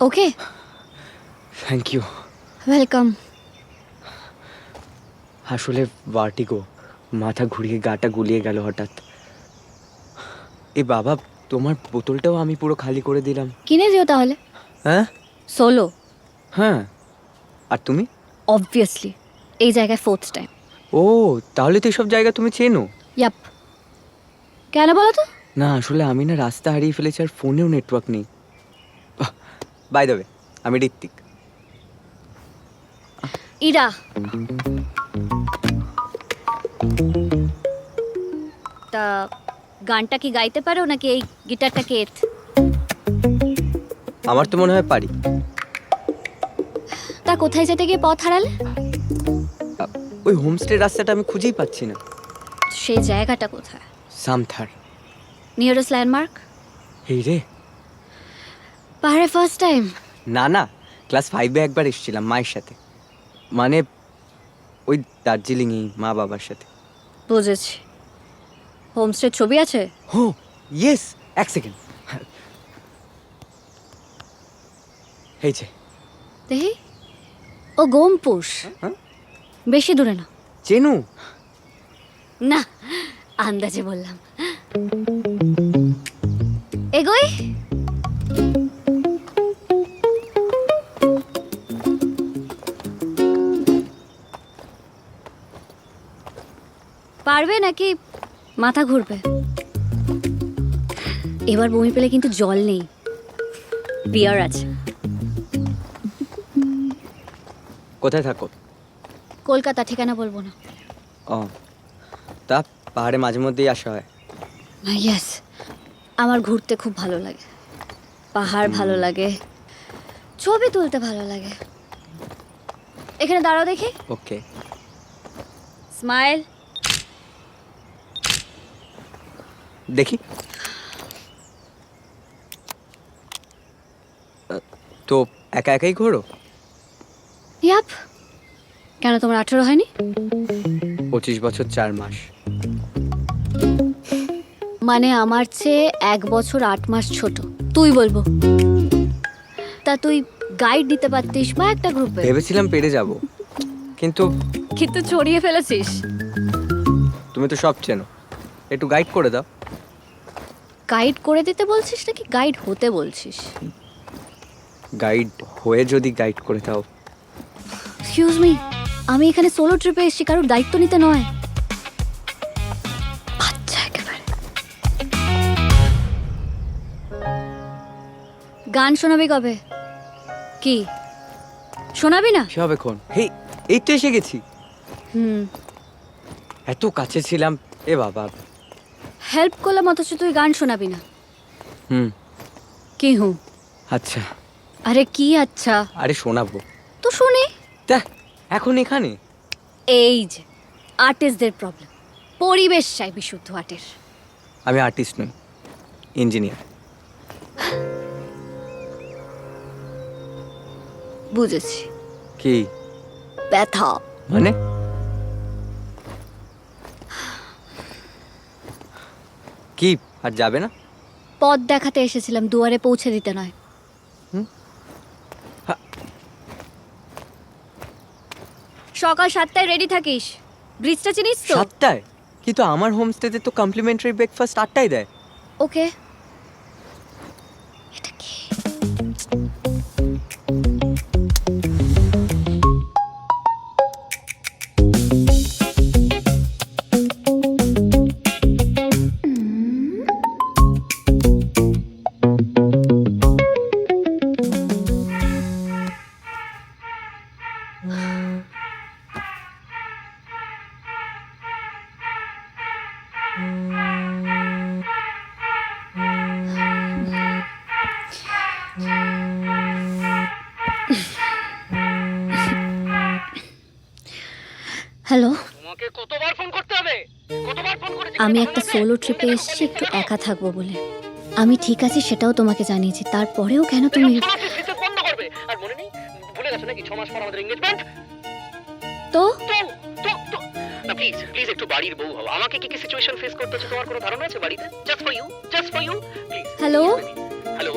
Okay, thank you. Welcome. আসলে vertigo, মাথা ঘুরিয়ে গাটা গুলিয়ে গেল হঠাৎ। এ বাবা, তোমার বোতলটাও আমি পুরো খালি করে দিলাম। কিনে দিও তাহলে। হ্যাঁ সোলো? হ্যাঁ। আর তুমি? অবভিয়াসলি, এই জায়গায় ফোর্থ টাইম। ও, তাহলে তো এসব জায়গা তুমি চেনো। ইয়াপ। কেন বলো তো? না আসলে আমি না রাস্তা হারিয়ে ফেলেছি, আর ফোনেও নেটওয়ার্ক নেই। বাই দ্য ওয়ে, আমি ঋত্বিক। ইরা। তা গানটা কি গাইতে পারো নাকি এই গিটারটা কেথ? আমার তো মনে হয় পারি। তা কোথায় যেতে গিয়ে পথ হারালে? ওই হোমস্টে রাস্তাটা আমি খুঁজেই পাচ্ছি না। সেই জায়গাটা কোথায়? সামথার। Nearest landmark? এই রে, পাহাড়ে ফার্স্ট টাইম? না না, ক্লাস 5-এ একবার এসেছিলাম মায়ের সাথে, মানে ওই দার্জিলিংয়ে মা বাবার সাথে। বুঝেছি। হোমস্টের ছবি আছে? হো ইয়েস, এক সেকেন্ড। এই যে। দেখি। ও গোমপুষ। হ্যাঁ? বেশি দূরে না। চেনু? না, আন্দাজে বললাম। এগোই। পারবে নাকি মাথা ঘুরবে? এবার বমি পেলে কিন্তু জল নেই, বিয়ার আছে। কোথায় থাকো? কলকাতা, ঠিকানা বলবো না। ও, তা পাহাড়ে মাঝে মধ্যেই আসা হয়। ইয়েস, আমার ঘুরতে খুব ভালো লাগে। পাহাড় ভালো লাগে, ছবি তুলতে ভালো লাগে। এখানে দাঁড়াও দেখি। ওকে। স্মাইল। দেখি। তো একা একাই ঘোরো? ইয়াপ। কেন, তোমার 18 হয়নি? 25 বছর 4 মাস। মানে আমার চেয়ে 1 বছর 8 মাস ছোট। তুই বলবো। তা তুই গাইড দিতে পারতিস বা একটা গ্রুপে। ভেবেছিলাম পেরে যাব, কিন্তু কিন্তু ছড়িয়ে ফেলেছিস। তুমি তো সব চেনো, একটু গাইড করে দাও। গাইড করে দিতে বলছিস নাকি গাইড হতে বলছিস? গাইড হয়ে যদি গাইড করে দাও। এক্সকিউজ মি, আমি এখানে সোলো ট্রিপে এসেছি, কারোর দায়িত্ব নিতে নয়। আচ্ছা, একেবারে। গান শোনাবি কবে? কি শোনাবি না? কি হবে এখন? হেই, এই তো এসে গেছি। এত কাছে ছিলাম। এ বাবা। হেল্প করলাম অথচ তুই গান শোনাবি না? হুম। কি হুম? আচ্ছা। আরে কি আচ্ছা? আরে শোনাবো তো শুনি। তা এখন এখানে? এই যে আর্টিস্টদের প্রবলেম, পরিবেশ চাই বিশুদ্ধ আর্টের। আমি আর্টিস্ট নই, ইঞ্জিনিয়ার। বুঝেছি। কি ব্যথা মানে? কি আর যাবে না? পথ দেখাতে এসেছিলাম, দুয়ারে পৌঁছে দিতে নয়। সকাল 7টায় রেডি থাকিস। ব্রিজটা চিনিস তো? 7টায়? কিন্তু আমার হোমস্টেতে তো কমপ্লিমেন্টারি ব্রেকফাস্ট 8টায় দেয়। ওকে। এটা কি? হ্যালো। তোমাকে কতবার ফোন করতে হবে? কতবার ফোন করেছি? আমি একটা সোলো ট্রিপে এসেছি, একটু একা থাকবো বলে। আমি ঠিক আছি সেটাও তোমাকে জানিয়েছি, তারপরেও কেন তুমি? রিচার্জ বন্ধ করবে। আর মনে নেই, ভুলে গেছো নাকি 6 মাস পর আমাদের এনগেজমেন্ট? তো তো না, প্লিজ প্লিজ একটু বাড়ির বউ হও। আমাকে কি কি সিচুয়েশন ফেস করতে হচ্ছে তোমার কোনো ধারণা আছে বাড়িতে? Just for you, please. Hello. Hello.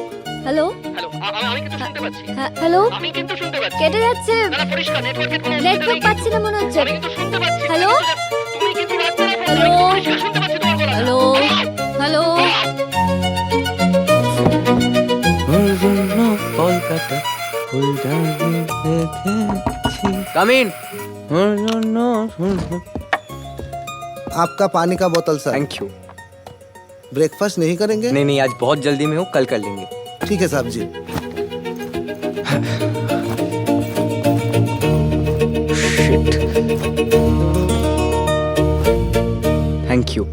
Hello hello, আমি কিন্তু শুনতে পাচ্ছি। হ্যালো আমি কিন্তু শুনতে পাচ্ছি। কেটে যাচ্ছে না, না, পরিষ্কার নেটওয়ার্কের কোনো অসুবিধা নেটওয়ার্ক নেই। পাচ্ছি না মনে হচ্ছে আমি কিন্তু শুনতে পাচ্ছি। হ্যালো? তুমি কিন্তু রাখতে না ফোন। হ্যালো? আমি কিন্তু পরিষ্কার শুনতে পাচ্ছি তোমার গলা। Hello hello Kolkata come in. आपका पानी का बोतल सर। Thank you. ब्रेकफास्ट नहीं करेंगे? नहीं नहीं, आज बहुत जल्दी में हूँ, कल कर लेंगे। ठीक है साहब जी। Shit. Thank you.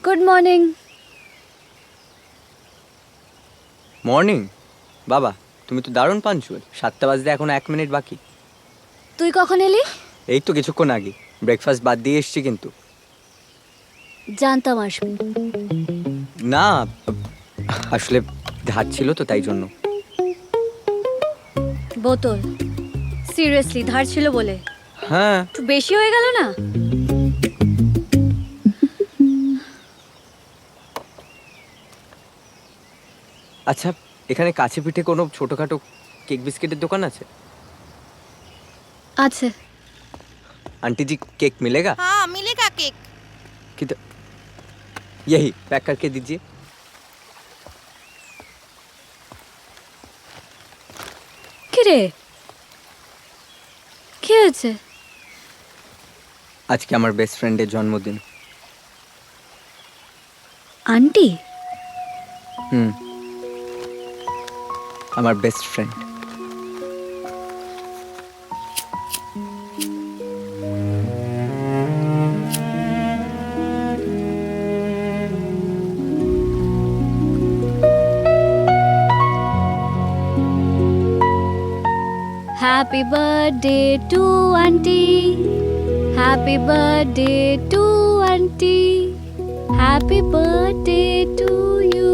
Good morning morning. বাবা, তুমি তো দারুণ পাঞ্চুয়াল। 7টা বাজতে এখন 1 মিনিট বাকি। তুই কখন এলি এই তো কিছুক্ষণ আগে। ব্রেকফাস্ট বাদ দিয়ে এসেছি কিন্তু। জানতাম আসবি না, আসলে ধার ছিল তো তাই জন্য। বোতল সিরিয়াসলি ধার ছিল বলে হ্যাঁ, একটু বেশি হয়ে গেল না? আচ্ছা, এখানে কাছে পিঠে কোনো ছোটখাটো কেক বিস্কিটের দোকান আছে? আছে आंटी जी केक मिलेगा? हाँ मिलेगा केक। किधर? यही पैक करके दीजिए। কি রে কি হয়েছে? আজকে আমার বেস্ট ফ্রেন্ডের জন্মদিন। আন্টি আমার best friend. Happy birthday to aunty happy birthday to aunty happy birthday to you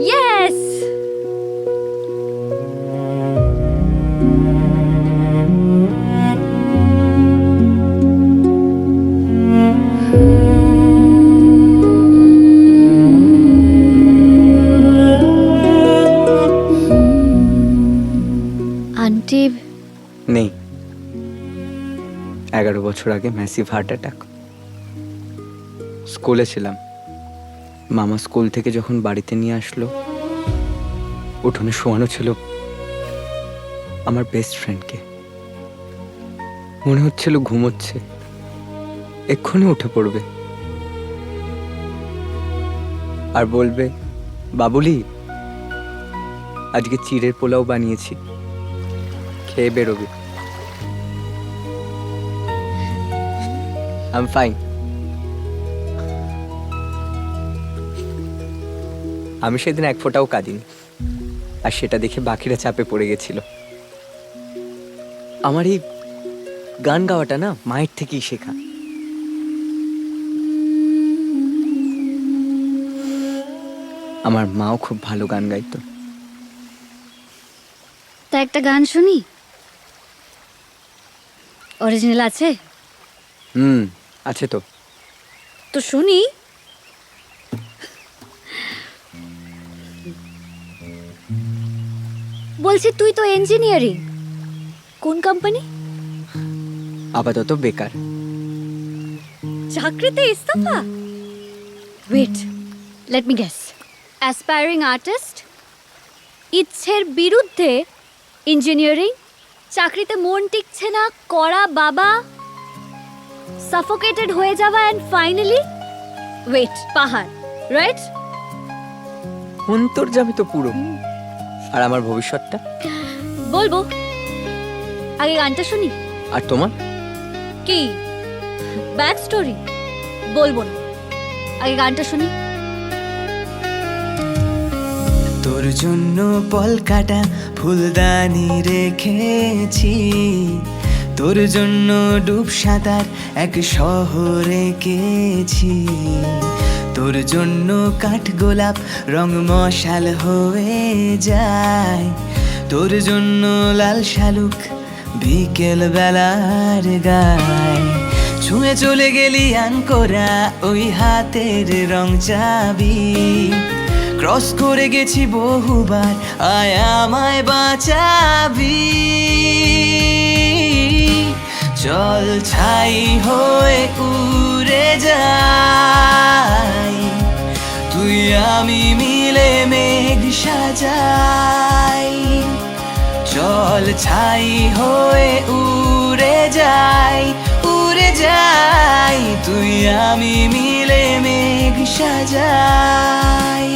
yes aunty নেই, 11 বছর আগে ম্যাসিভ হার্ট অ্যাটাক। স্কুলে ছিলাম, মামা স্কুল থেকে যখন বাড়িতে নিয়ে আসলো, উঠোনে শোয়ানো ছিল আমার বেস্ট ফ্রেন্ডকে। মনে হচ্ছিল ঘুমোচ্ছে, এক্ষুনি উঠে পড়বে আর বলবে, বাবুলি আজকে চিড়ের পোলাও বানিয়েছি, খেয়ে বেরোবি। I am fine. আমি সেদিন এক ফোঁটাও কাঁদিনি, আর সেটা দেখে বাকিরা চাপে পড়ে গেছিল। আমার এই গান গাওয়াটা না মায়ের থেকেই শেখা। আমার মাও খুব ভালো গান গাইতো। তা একটা গান শুনি, অরিজিনাল আছে আছে তো। তো শুনি। বলছি তুই তো ইঞ্জিনিয়ারিং, কোন কোম্পানি? আপাতত বেকার। চাকরিতে ইস্তফা? Wait, let me guess. Aspiring artist, ইচ্ছের বিরুদ্ধে ইঞ্জিনিয়ারিং, চাকরিতে মন টিকছে না, কড়া বাবা, সাফোকেটেড হয়ে যাওয়া, অ্যান্ড ফাইনালি ওয়েট, পাহাড়, রাইট? অন্তর্যামী তো পুরো। আর আমার ভবিষ্যৎটা বলবো, আগে গানটা শুনি। আর তোমার কি ব্যাক স্টোরি? বলবো না, আগে গানটা শুনি। তোর জন্য পলকাটা ফুলদানি রেখেছি, তোর জন্য ডুব সাঁতার এক শহরে এঁকেছি, তোর জন্য কাঠ গোলাপ রং মশাল হয়ে যায়, তোর জন্য লাল শালুক বিকেল বেলার গায়। ছুঁয়ে চলে গেলি আনকোরা ওই হাতের রং চাবি, ক্রস করে গেছি বহুবার, আয় আমায় বাঁচাবি। চল ছাই হয়ে উড়ে যাই, তুই আমি মিলে মেঘ সাজাই। চল ছাই হয়ে উড়ে যাই, উড়ে যাই, তুই আমি মিলে মেঘ সাজাই।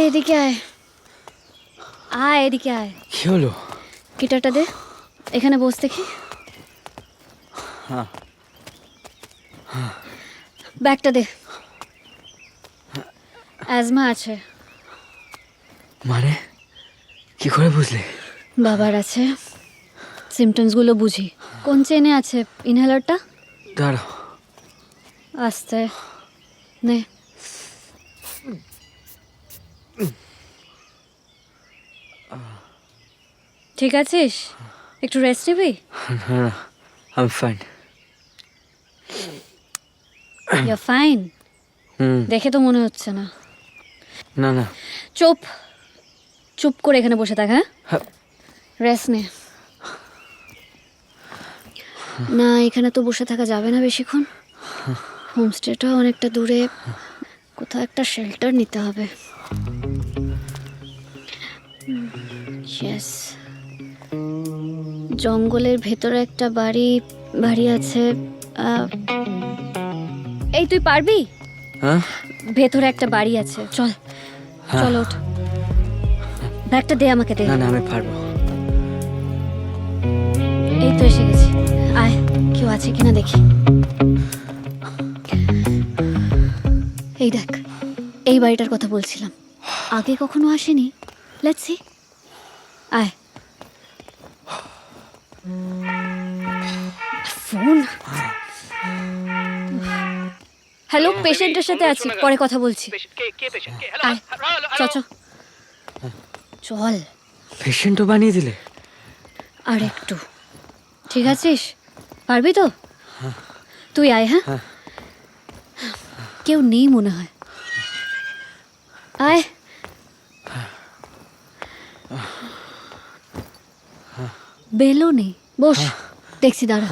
এদিকে আয়, আয় এদিকে আয়। কি হলো? গিটারটা দে, এখানে বস দেখি। হ্যাঁ। ব্যাগটা দে। অ্যাজমা আছে। মানে কি করে বুঝলে? বাবার আছে, সিমটমসগুলো বুঝি। কোন চেনে আছে ইনহেলারটা? দাঁড়াও। আস্তে নে। ঠিক আছিস? একটু রেস্ট নিবি? না না, I am fine. You fine? দেখে তো মনে হচ্ছে না। না না, চুপ চুপ করে এখানে বসে থাক। হ্যাঁ, হ্যাঁ। রেস্ট নে। না, এখানে তো বসে থাকা যাবে না বেশিক্ষণ। হোমস্টেটা অনেকটা দূরে, কোথাও একটা শেল্টার নিতে হবে। ইয়েস, জঙ্গলের ভেতরে একটা বাড়ি আছে। এই তুই পারবি? হ্যাঁ ভেতরে একটা বাড়ি আছে, চল চল ওঠ। ব্যাগটা দে আমাকে, দে। না না, আমি পারবো। এই তো এসে গেছি, আয়। কেউ আছে কিনা দেখি। এই দেখ, এই বাড়িটার কথা বলছিলাম, আগে কখনো আসেনি। লেটস সি, আয়। ফোন। হ্যালো, পেশেন্টের সাথে আছি, পরে কথা বলছি। কে পেশেন্ট? কে? আয়, চ চল। পেশেন্টও বানিয়ে দিলে? আর একটু। ঠিক আছিস? পারবি তো? তুই আয়। হ্যাঁ, কেউ নেই মনে হয়। আয়। বেলও নেই, বস। দেখছি, দাঁড়া।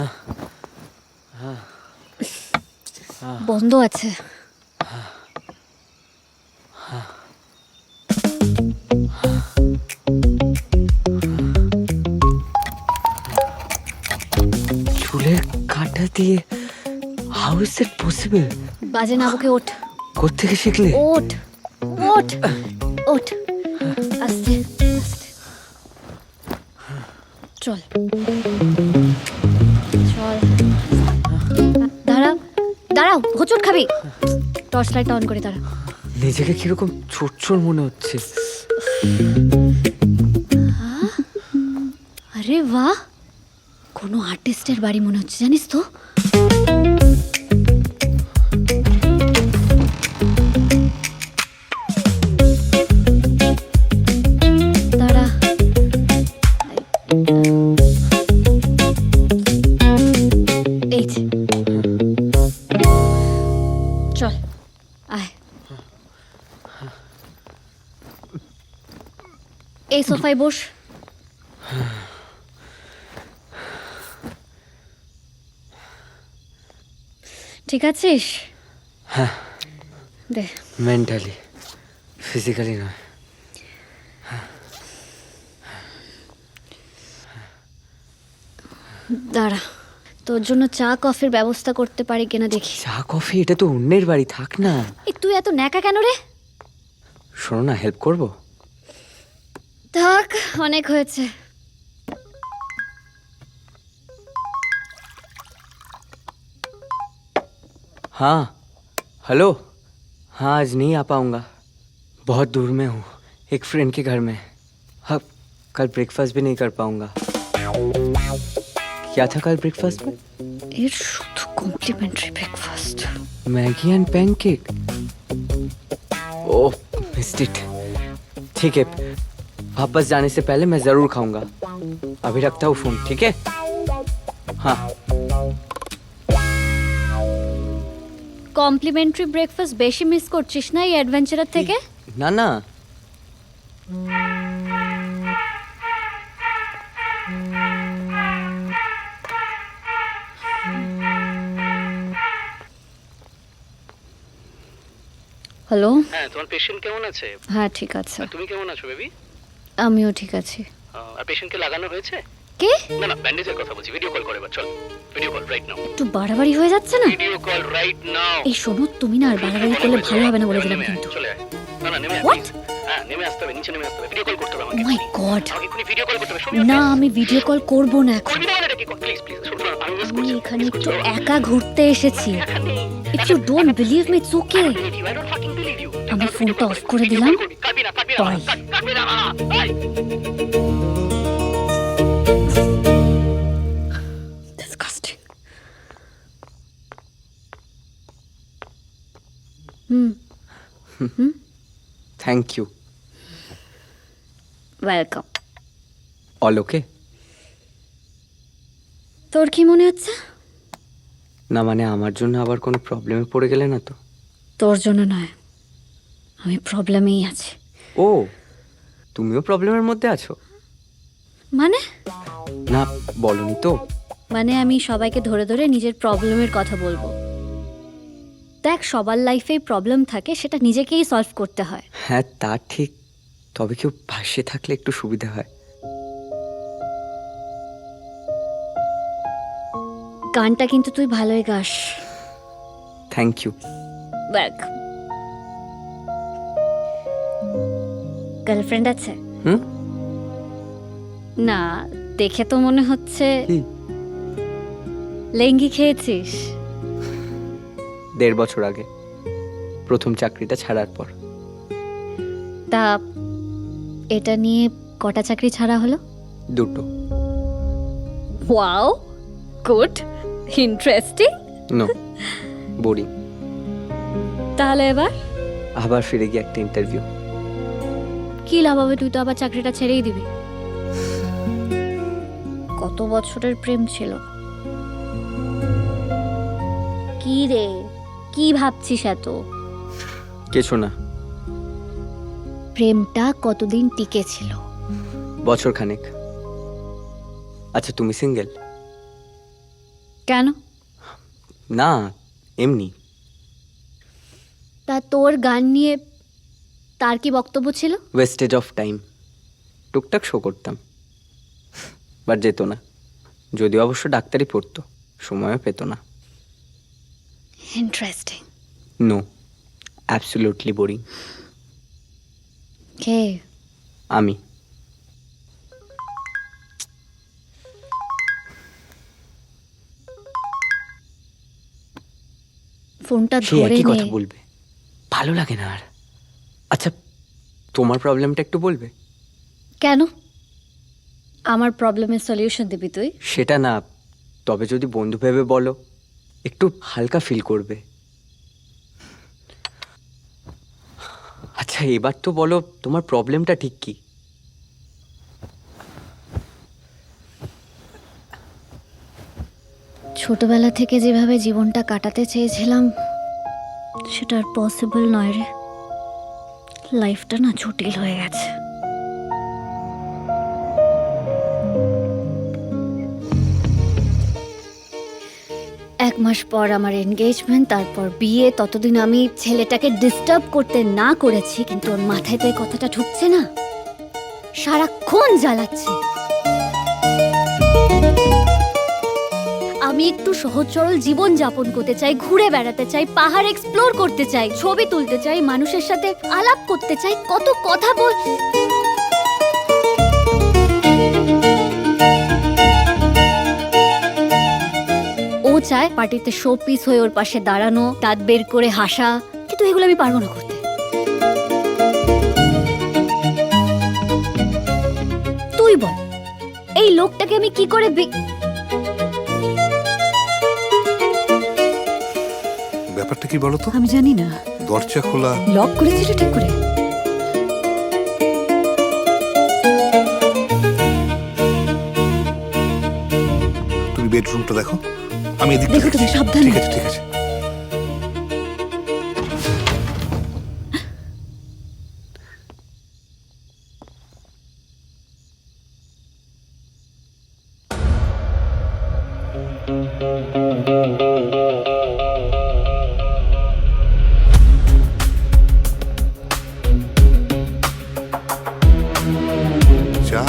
বন্ধ আছে। চুলের কাঁটা দিয়ে? How is it possible? বাজে না বকে ওঠ। কোত্থেকে শিখলে? ওঠ ওঠ ওঠ, আস্তে আস্তে। চল চল। দাঁড়াও দাঁড়াও, হোঁচট খাবি। টর্চ লাইটটা অন করে দাঁড়া। নিজেকে কিরকম ছোট ছোট মনে হচ্ছে। আরে বাহ, কোনো আর্টিস্টের বাড়ি মনে হচ্ছে, জানিস তো। দাঁড়া, এই যে। চল আয়, এই সোফায় বস। ঠিক আছিস? হ্যাঁ, দে। মেন্টালি, ফিজিক্যালি নয়। দাঁড়া, তোর জন্য চা কফির ব্যবস্থা করতে পারি কিনা দেখি। চা কফি এটা তো অন্যের বাড়ি, থাক না। এই তুই এত ন্যাকা কেন রে? শোনো না, হেল্প করবো? থাক, অনেক হয়েছে। हाँ हेलो। हाँ आज नहीं आ पाऊँगा, बहुत दूर में हूँ, एक फ्रेंड के घर में। हाँ कल ब्रेकफास्ट भी नहीं कर पाऊँगा। क्या था कल ब्रेकफास्ट में? এর শুধু complimentary breakfast. Maggi and pancake. Oh missed it. ठीक है, वापस जाने से पहले मैं ज़रूर खाऊंगा। अभी रखता हूँ फ़ोन, ठीक है? हाँ। কমপ্লিমেন্টারি ব্রেকফাস্ট বেশি মিস করছিস না এই অ্যাডভেঞ্চারের থেকে? ना ना, হ্যালো। হ্যাঁ, তোমার পেশেন্ট কেমন আছে? হ্যাঁ ঠিক আছে, আর তুমি কেমন আছো বেবি? আমিও ঠিক আছি। আর পেশেন্টকে লাগানো হয়েছে? কে? না না, ব্যান্ডেজের কথা বলছি। ভিডিও কল করে এবার, চল ভিডিও কল রাইট নাও। একটু বাড়াবাড়ি হয়ে যাচ্ছে না? Video call right now. এই শোনো, তুমি না আর বাড়াবাড়ি করলে ভালো হবে না বলে দিলাম কিন্তু। চলে আয়। না না, নেমে আয়। What? হ্যাঁ, নেমে আসতে হবে, নিচে নেমে আসতে হবে। ভিডিও কল করতে হবে ও আমাকে। মাই গড। আমাকে এক্ষুনি ভিডিও কল করতে হবে। না আমি ভিডিও কল করব না এখন। করবি না মানে কি? প্লিজ প্লিজ, শোনো না, আমি মিস আমি করছি। এখানে একটু একা ঘুরতে এসেছি। If you don't believe me it's okay. আমি ফোনটা অফ করে দিলাম। Bye. Disgusting. Thank you. Welcome. All okay? তোর কি মনে হচ্ছে? না মানে আমার জন্য আবার কোনো প্রবলেমে পড়ে গেলে না তো? তোর জন্য নয়, আমি প্রবলেমেই আছি। ও তুমিও প্রবলেমের মধ্যে আছো? মানে? না বলনি তো। মানে আমি সবাইকে ধরে ধরে নিজের প্রবলেমের কথা বলবো। দেখ, সবার লাইফেই প্রবলেম থাকে, সেটা নিজেকেই সলভ করতে হয়। হ্যাঁ তা ঠিক, তবে কেউ পাশে থাকলে একটু সুবিধা হয়। গানটা কিন্তু তুই ভালোই গাস। Thank you. ওয়েলকাম। গার্লফ্রেন্ড আছে? হুম? না, দেখে তো মনে হচ্ছে কি? লেঙ্গি খেয়েছিস। 1.5 বছর আগে, প্রথম চাকরিটা ছাড়ার পর। তা এটা নিয়ে কটা চাকরি ছাড়া হলো? 2টো। Wow, good, interesting. No, boring. তাহলে এবার আবার ফিরে গিয়ে একটা ইন্টারভিউ। কি লাভ হবে? তুই তো আবার চাকরিটা ছেড়েই দিবি। কত বছরের প্রেম ছিল। কি রে, কি ভাবছিস এত? কিছু না। প্রেমটা কতদিন টিকে ছিল? বছর খানেক। আচ্ছা তুমি সিঙ্গেল? কেন? না এমনি। তা তোর গান নিয়ে তার কি বক্তব্য ছিল? Wastage of time. টুকটাক শো করতাম, বাট যেত না। যদিও অবশ্য ডাক্তারি পড়তো, সময়ও পেত না। ইন্টারেস্টিং। No, absolutely boring. কে? আমি। ফোনটা সে ধরে একই নে। কথা বলবে, ভালো লাগে না আর। আচ্ছা তোমার প্রবলেমটা একটু বলবে? কেন? আমার প্রবলেমের সলিউশন দিবি তুই? সেটা না, তবে যদি বন্ধু ভেবে বলো একটু হালকা ফিল করবে। আচ্ছা এবার তো বলো তোমার প্রবলেমটা ঠিক কি? ছোটবেলা থেকে যেভাবে জীবনটা কাটাতে চেয়েছিলাম সেটা আর পসিবল নয় রে। লাইফটা না জটিল হয়ে গেছে। এক মাস পর আমার এনগেজমেন্ট, তারপর বিয়ে। ততদিন আমি ছেলেটাকে ডিস্টার্ব করতে না করেছি, কিন্তু ওর মাথায় তো এই কথাটা ঢুকছে না, সারাক্ষণ জ্বালাচ্ছে। আমি আমি একটু সহজ সরল জীবন যাপন করতে চাই, ঘুরে বেড়াতে চাই, পাহাড় এক্সপ্লোর করতে চাই, ছবি তুলতে চাই, মানুষের সাথে আলাপ করতে চাই, কত কথা বল। ও চায় পার্টিতে শো পিস হয়ে ওর পাশে দাঁড়ানো, দাঁত বের করে হাসা, কিন্তু এগুলো আমি পারবো না করতে। তুই বল, এই লোকটাকে আমি কি করে ব্যাপারটা কি বলো তো? আমি জানি না, দরজা খোলা। লক করেছিল ঠিক করে। তুমি বেডরুমটা দেখো, আমি এদিক দেখো তুমি, সাবধানে। ঠিক আছে ঠিক আছে। চা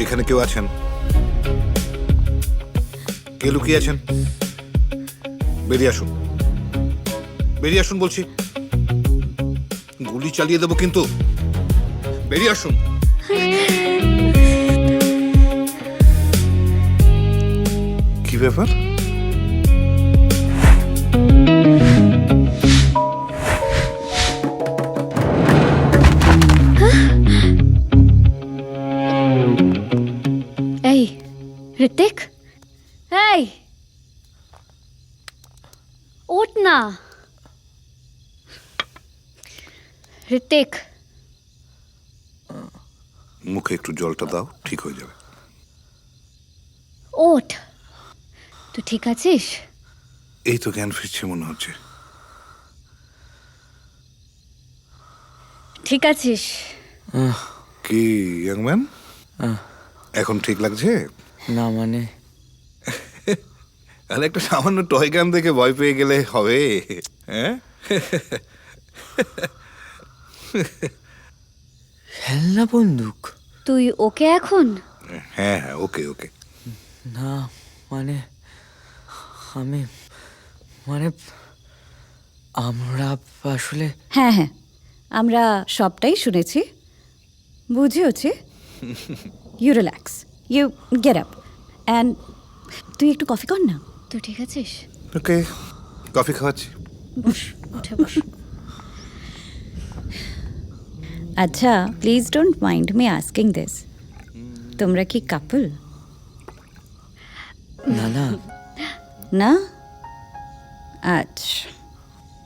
এখানে কেউ আছেন? কে লুকিয়ে আছেন? বেরিয়ে আসুন, বেরিয়ে আসুন বলছি। গুলি চালিয়ে দেবো কিন্তু। বেরিয়ে আসুন। কি ব্যাপার? এই ঋতিক, এই ওঠ না। ঋতিক, মুখে একটু জলটা দাও, ঠিক হয়ে যাবে। ওঠ। তুই ঠিক আছিস? এই তো জ্ঞান ফিরছে মনে হচ্ছে। ঠিক আছিস? কি ইয়াংম্যান, এখন ঠিক লাগছে? না মানে আরে একটা সামান্য টয় গান দেখে ভয় পেয়ে গেলে হবে? হ্যাঁ, খেলনা বন্দুক? তুই ওকে এখন? হ্যাঁ হ্যাঁ, ওকে ওকে। না মানে আমি মানে আমরা আসলে হ্যাঁ হ্যাঁ, আমরা সবটাই শুনেছি, বুঝেওছি। You relax, you get up and তুই একটু কফি কর না। তুই ঠিক আছিস? ওকে, কফি খাওয়াচ্ছি। বস, উঠে বস। আচ্ছা, please don't mind me asking this, তোমরা কি কাপল? না না না? আচ্ছা,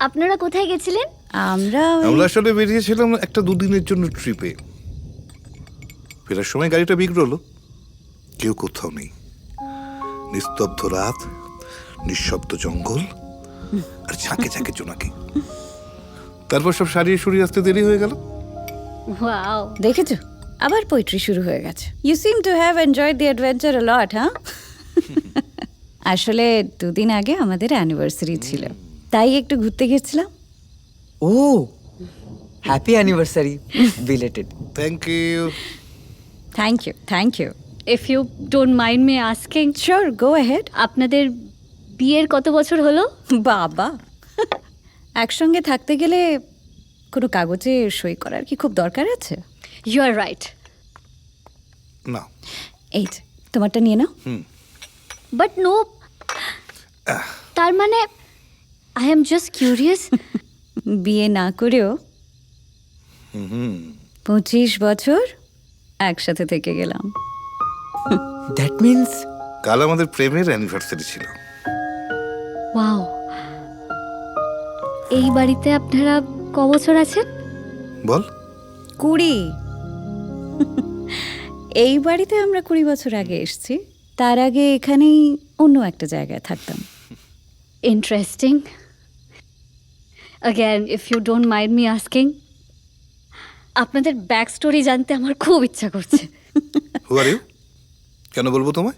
আপনারা কোথায় গেছিলেন? আমরা আমরা আসলে বেরিয়েছিলাম একটা দুদিনের জন্য ট্রিপে। ফেরার সময় গাড়িটা বিগড়লো, কেউ কোথাও নেই। নিস্তব্ধ রাত, নিঃশব্দ জঙ্গল আর ঝাঁকে ঝাঁকে জোনাকি। তারপর সব সারিয়ে সুরিয়ে আসতে দেরি হয়ে গেল। ওয়াও, দেখেছো, আবার পোয়েট্রি শুরু হয়ে গেছে। You seem to have enjoyed the adventure a lot, হ্যাঁ? আসলে দুদিন আগে আমাদের অ্যানিভার্সারি ছিল, তাই একটু ঘুরতে গেছিলাম। Oh happy anniversary belated. Thank you. Thank you, thank you. If you don't mind me asking, sure, go ahead. আপনাদের বিয়ের কত বছর হলো? বাবা, একসঙ্গে থাকতে গেলে কোনো কাগজে সই করার কি খুব দরকার আছে? You are right. না, এই যে, তোমারটা নিয়ে নাও। বাট নো, তার মানে আই এম জাস্ট কিউরিয়াস। বিয়ে না করেও 25 বছর একসাথে থেকে গেলাম। দ্যাট মিন্স কাল আমাদের প্রেমের অ্যানিভার্সারি ছিল। ওয়াও, এই বাড়িতে আপনারা ক বছর আছেন? বল। 20। এই বাড়িতে আমরা 20 বছর আগে এসেছি, তার আগে এখানেই অন্য একটা জায়গায় থাকতাম। Interesting. Again, if you don't mind me asking, আপনাদের ব্যাক স্টোরি জানতে আমার খুব ইচ্ছা করছে। Who are you? কেন বলবো তোমায়?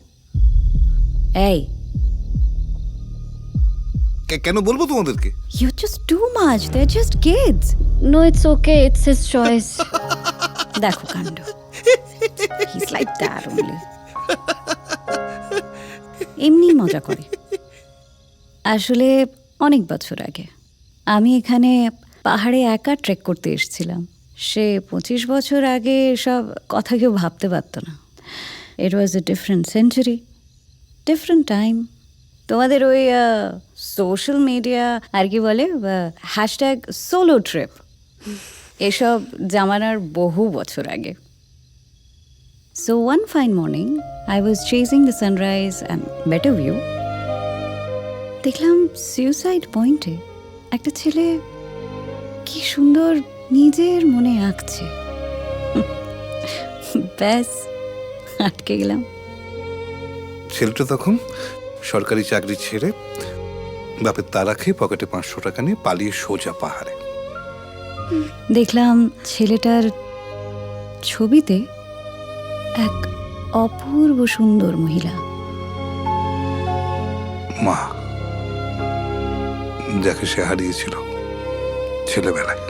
এই, কেন বলবো তোমাদেরকে? You're just too much. They're just kids. No it's okay, it's his choice. দেখো কাণ্ড। He's like that only. এমনি মজা করে। আসলে অনেক বছর আগে আমি এখানে পাহাড়ে একা ট্রেক করতে এসেছিলাম। সে 25 বছর আগে সব কথা কেউ ভাবতে পারত না। It was a different century, different time. তোমাদের ওই সোশ্যাল মিডিয়া আর কি বলে হ্যাশট্যাগ সোলো ট্রিপ এসব জামানার বহু বছর আগে। So one fine morning, I was chasing the sunrise and better view. দেখলাম সুইসাইড পয়েন্টে একটা ছেলে কি সুন্দর নিজের মনে আঁকছে। ব্যাস আটকে গেলাম। ছেলেটা তখন সরকারি চাকরি ছেড়ে বাপের তারা খেয়ে পকেটে 500 টাকা নিয়ে পালিয়ে সোজা পাহাড়ে। দেখলাম ছেলেটার ছবিতে এক অপূর্ব সুন্দর মহিলা, মা, যাকে সে হারিয়েছিল ছেলেবেলায়।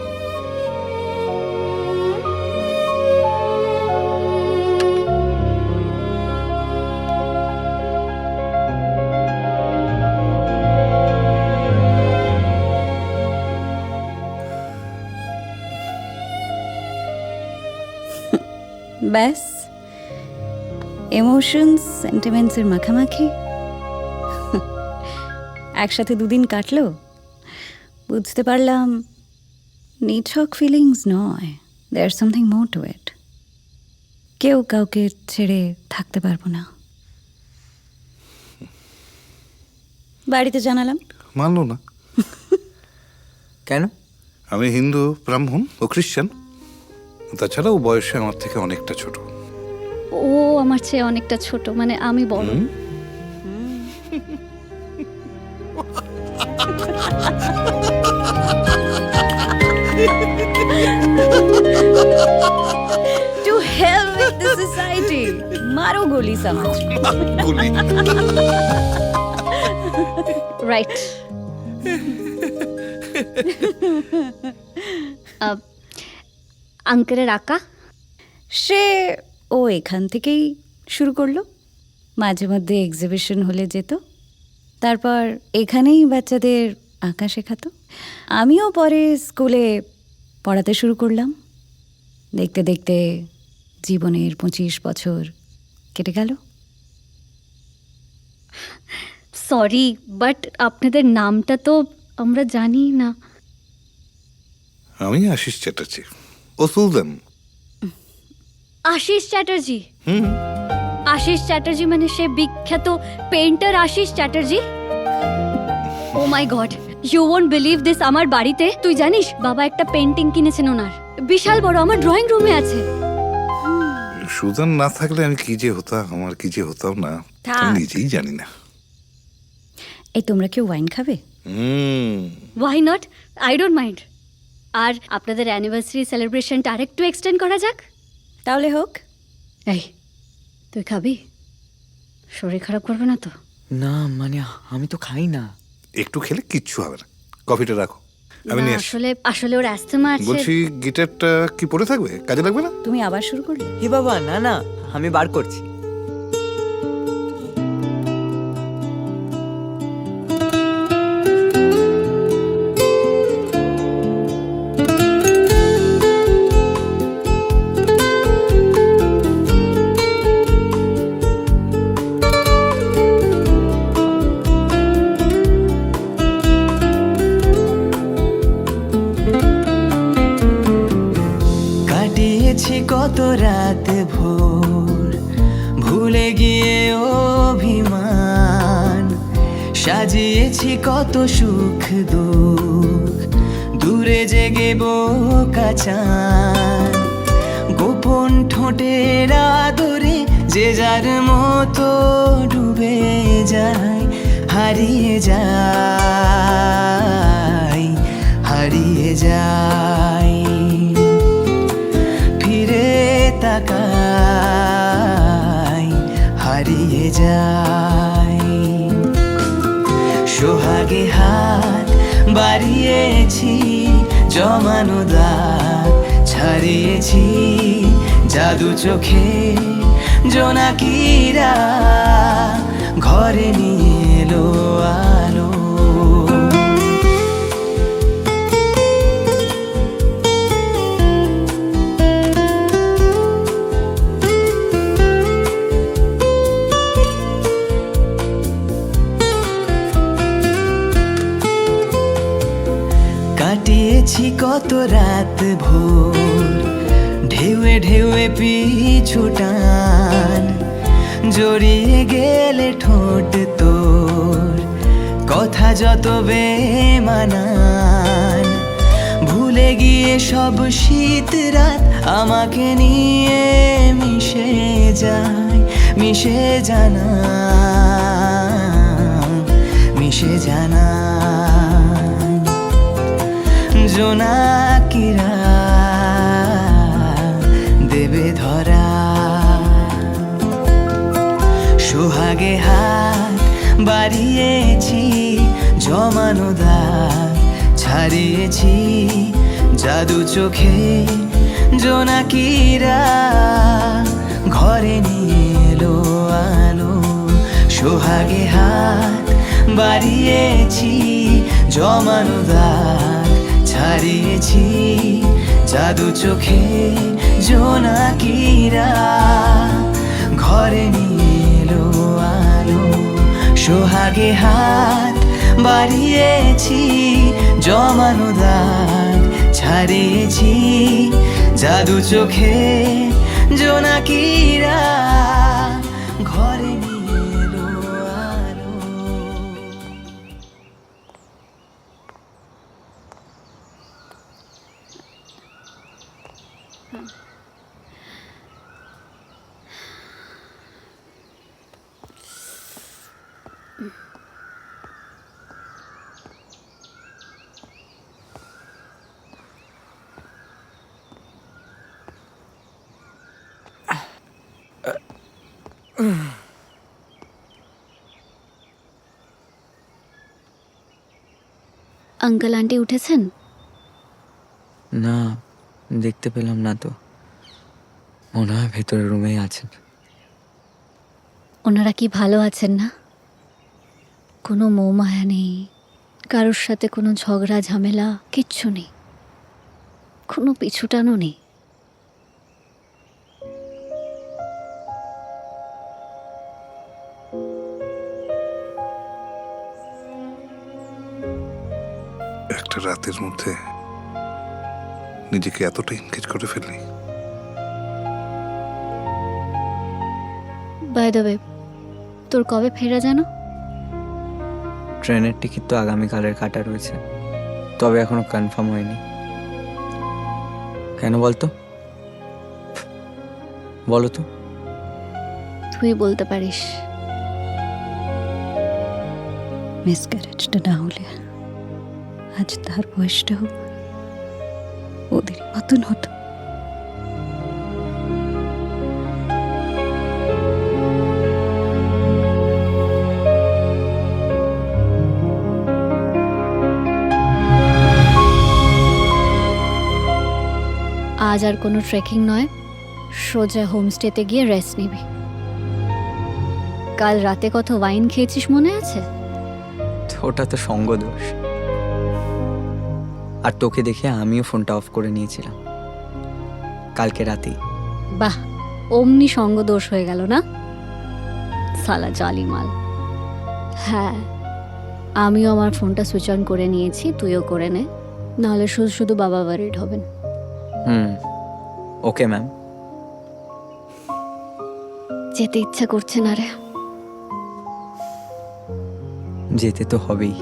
ব্যাস ইমোশনস সেন্টিমেন্টসের মাখামাখি একসাথে দুদিন কাটলো। বুঝতে পারলাম নিছক ফিলিংস নয়, দেয়ার সামথিং মোর টু ইট। কেউ কাউকে ছেড়ে থাকতে পারবো না। বাড়িতে জানালাম, মানলো না। কেন? আমি হিন্দু ব্রাহ্মণ ও খ্রিস্টান, তাছাড়া ও বয়সে আমার থেকে অনেকটা ছোট। ও আমার চেয়ে অনেকটা ছোট, মানে আমি বড়। To hell with this society, মারো গোলি সমাজ। গুলি। রাইট। আঙ্কেলের আঁকা সে ও এখান থেকেই শুরু করলো। মাঝে মধ্যে এক্সিবিশন হলে যেত, তারপর এখানেই বাচ্চাদের আঁকা শেখাতো। আমিও পরে স্কুলে পড়াতে শুরু করলাম। দেখতে দেখতে জীবনের 25 বছর কেটে গেল। সরি, বাট আপনাদের নামটা তো আমরা জানি না। আমি আশিস চ্যাটার্জি, ও সুলতান। আশিস চ্যাটার্জি? আশিস চ্যাটার্জি মানে সে বিখ্যাত painter Ashish Chatterjee? Oh my god, you won't believe this. আমার বাড়িতে, তুই জানিস, বাবা একটা পেন্টিং কিনেছেন ওনার, বিশাল বড়, আমার ড্রয়িং রুমে আছে। সুলতান না থাকলে আমি কি যে হতাম, আমার কি যে হতাম না, আমি নিজেই জানি না। এই তোমরা কেউ ওয়াইন খাবে? Why not, I don't mind. আর আপনাদের অ্যানিভার্সারি সেলিব্রেশনটা আরেকটু এক্সটেন্ড করা যাক। তাহলে হোক। এই, তুই খাবি? শরীর খারাপ করবে না তো? না মানে আমি তো খাই না। একটু খেলে কিচ্ছু হবে না, কফিটা রাখো, আমি না, নিয়ে আসি। আসলে ওর অ্যাস্থমা আছে। বলছি গিটারটা কি পড়ে থাকবে, কাজে লাগবে না? তুমি আবার শুরু করলে? হে বাবা, না না, আমি বার করছি। কাটিয়েছি কত রাত ভোর, ভুলে গিয়ে অভিমান, সাজিয়েছি কত সুখ দুঃখ, দূরে জেগে বোকা চান, গোপন ঠোঁটের আদরে যে যার মতো ডুবে যায়, হারিয়ে যায়, হারিয়ে যায়। ফিরে তাকাই, হারিয়ে যায়, সোহাগে হায়। বাড়িয়েছি জমানো দাগ, ছাড়িয়েছি জাদু চোখে জোনাকিরা, ঘরে নিয়ে এলো আলো। কাটিয়েছি কত রাত ভোর, ঢেউয়ে ঢেউয়ে পিছু টান, জড়িয়ে গেলে ঠোঁট তোর কথা যত বেমানান, ভুলে গিয়ে সব শীত রাত আমাকে নিয়ে মিশে যায়, মিশে জানা, মিশে জানা। জোনাকিরা দেবে ধরা, সোহাগে হাত বাড়িয়েছি জমানো দাগ, ছাড়িয়েছি জাদু চোখে জোনাকিরা, ঘরে নিয়ে এলো আলো। সোহাগে হাত বাড়িয়েছি জমানো দাগ, ছাড়িয়েছি জাদু চোখে জোনাকিরা, ঘরে নিয়ে এলো আলো। সোহাগে হাত বাড়িয়েছি জমানো দাগ, ছাড়িয়েছি জাদু চোখে জোনাকিরা, ঘরে নিয়ে এলো আলো। আঙ্কেল আন্টি উঠেছেন? না, দেখতে পেলাম না তো, মনে হয় ভেতরের রুমেই আছেন। ওনারা কি ভালো আছেন না? কোনো মোহমায়া নেই, কারোর সাথে কোনো ঝগড়া ঝামেলা কিচ্ছু নেই, কোনো পিছুটানো নেই। একটা রাতের মধ্যে নিজেকে এতটা এনগেজ করে ফেললি। বাই দ্য ওয়ে, তোর কবে ফেরা জানো? ট্রেনের টিকিট তো আগামীকালের কাটা রয়েছে, তবে এখনো কনফার্ম হয়নি। কেন বলতো, বলো তো। তুই বলতে পারিস। মিসক্যারেজটা না হলে আজ তার বয়সটাও ওদের মতন হতো। আজ আর কোনো ট্রেকিং নয়, সোজা হোমস্টেতে গিয়ে রেস্ট নিবি। কাল রাতে কত ওয়াইন খেয়েছিস মনে আছে? ওটা তো সঙ্গ দোষ, আর তোকে দেখে আমিও ফোনটা অফ করে নিয়েছিলাম কালকে রাতেই। বাহ, অমনি সঙ্গ দোষ হয়ে গেল না, সালা জালি মাল। হ্যাঁ, আমিও আমার ফোনটা সুইচ অন করে নিয়েছি, তুইও করে নে, নাহলে শুধু শুধু বাবা ওয়ারিড হবেন। Okay ma'am. যেতে ইচ্ছা করছে না রে। যেতে তো হবেই।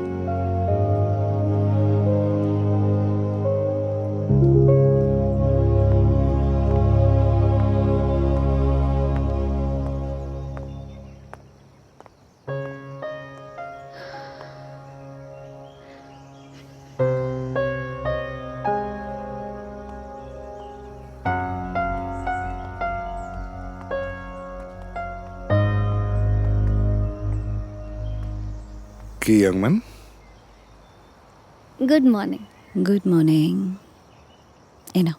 কি young man, good morning. Good morning. এ নাও।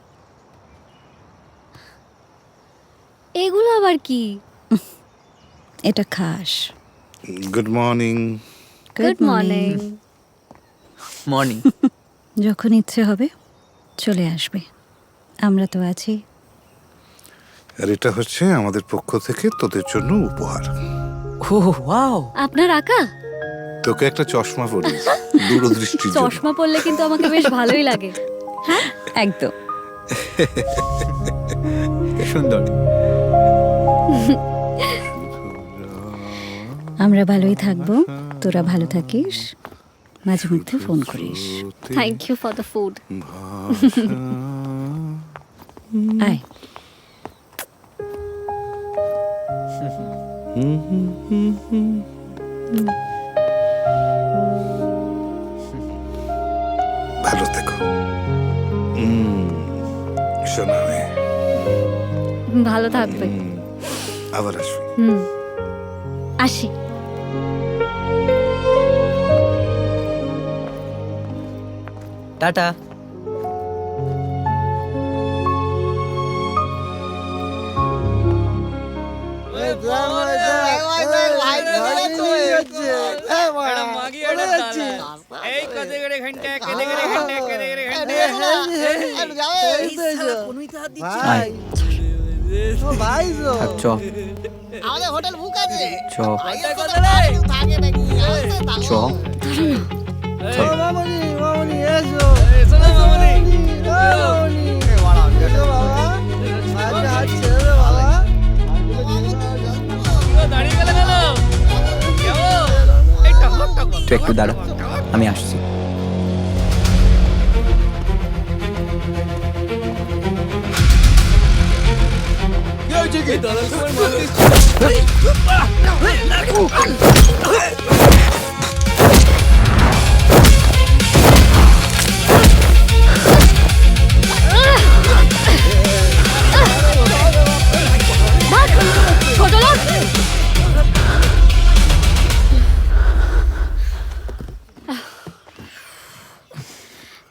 এগুলো আবার কি? এটা খাস। Good morning. Good morning. Morning. যখন ইচ্ছে হবে চলে আসবে, আমরা তো আছি। আর এটা হচ্ছে আমাদের পক্ষ থেকে তোদের জন্য উপহার। ও ওয়াও, আপনার আঁকা? তোকে একটা চশমা পরিয়েছি দূরদৃষ্টির জন্য। চশমা পরলে কিন্তু আমাকে বেশ ভালোই লাগে। একদম। সুন্দর। আমরা ভালোই থাকবো, তোরা ভালো থাকিস, মাঝে মধ্যে ফোন করিস। Thank you for the food. আয়। ভালো থেকো। শোনা মেয়ে, ভালো থাকবে। আবার আসবি। আসি। টাটা। থাক, চ আমাদের হোটেল বুক আছে। চ চ। তুই একটু দাঁড়া, আমি আসছি। ছোট লোক।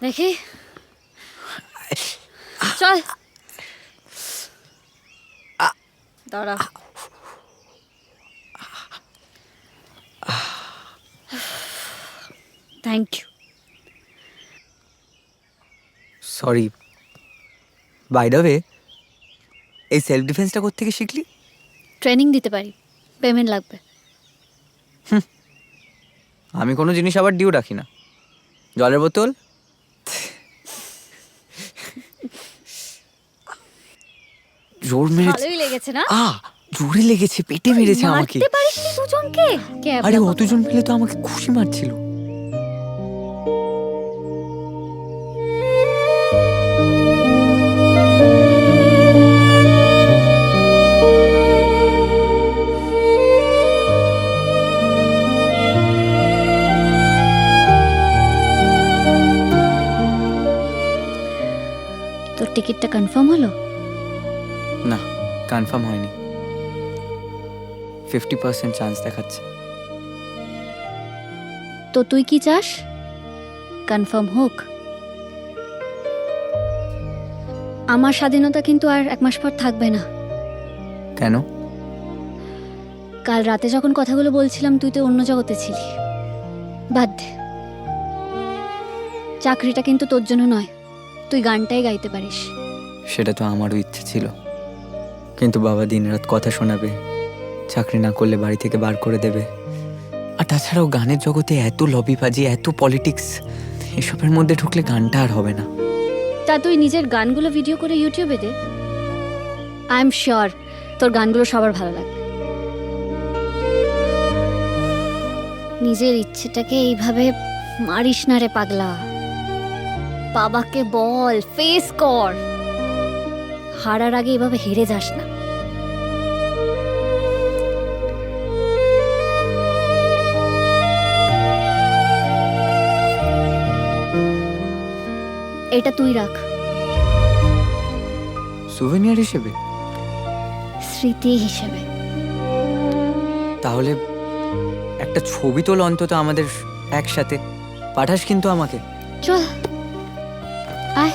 দেখি, চল। দাঁড়া। Thank you. Sorry. By the way, এই সেলফ ডিফেন্সটা কোত্থেকে শিখলি? ট্রেনিং দিতে পারি, পেমেন্ট লাগবে। আমি কোনো জিনিস আবার ডিউ রাখি না। জলের বোতল, জোর মেরেছে। ভালোই লেগেছে না? জোরে লেগেছে, পেটে মেরেছে আমাকে। মারতে পারিস নি দুজনকে? আরে অতজন মিলে তো আমাকে খুশি মারছিল। তোর টিকিটটা কনফার্ম হলো? না, কনফার্ম হয়নি। 50% চান্স দেখাচ্ছে। তো তুই কি চাস? কনফার্ম হোক। আমার স্বাধীনতা কিন্তু আর 1 মাস পর থাকবে না। কেন? কাল রাতে যখন কথাগুলো বলছিলাম তুই তো অন্য জগতে ছিলি। বাদ দে, চাকরিটা কিন্তু তোর জন্য নয়, তুই গানটাই গাইতে পারিস। সেটা তো আমারও ইচ্ছে ছিল, কিন্তু বাবা দিনরাত কথা শোনাবে, চাকরি না করলে বাড়ি থেকে বার করে দেবে। আর তাছাড়াও গানের জগতে এত লবিবাজি, এত পলিটিক্স, এসবের মধ্যে ঢুকলে গানটা আর হবে না। তা তুই নিজের গানগুলো ভিডিও করে ইউটিউবে দে। আই এম শিওর তোর গানগুলো সবার ভালো লাগবে। নিজের ইচ্ছেটাকে এইভাবে মারিস না রে পাগলা। বাবাকে বল, ফেস কর। হারার আগে এভাবে হেরে যাস না। এটা তুই রাখ সুভেনিয়ার হিসেবে। স্মৃতি হিসেবে। তাহলে একটা ছবি তোল অন্তত আমাদের একসাথে, পাঠাস কিন্তু আমাকে। চল আয়।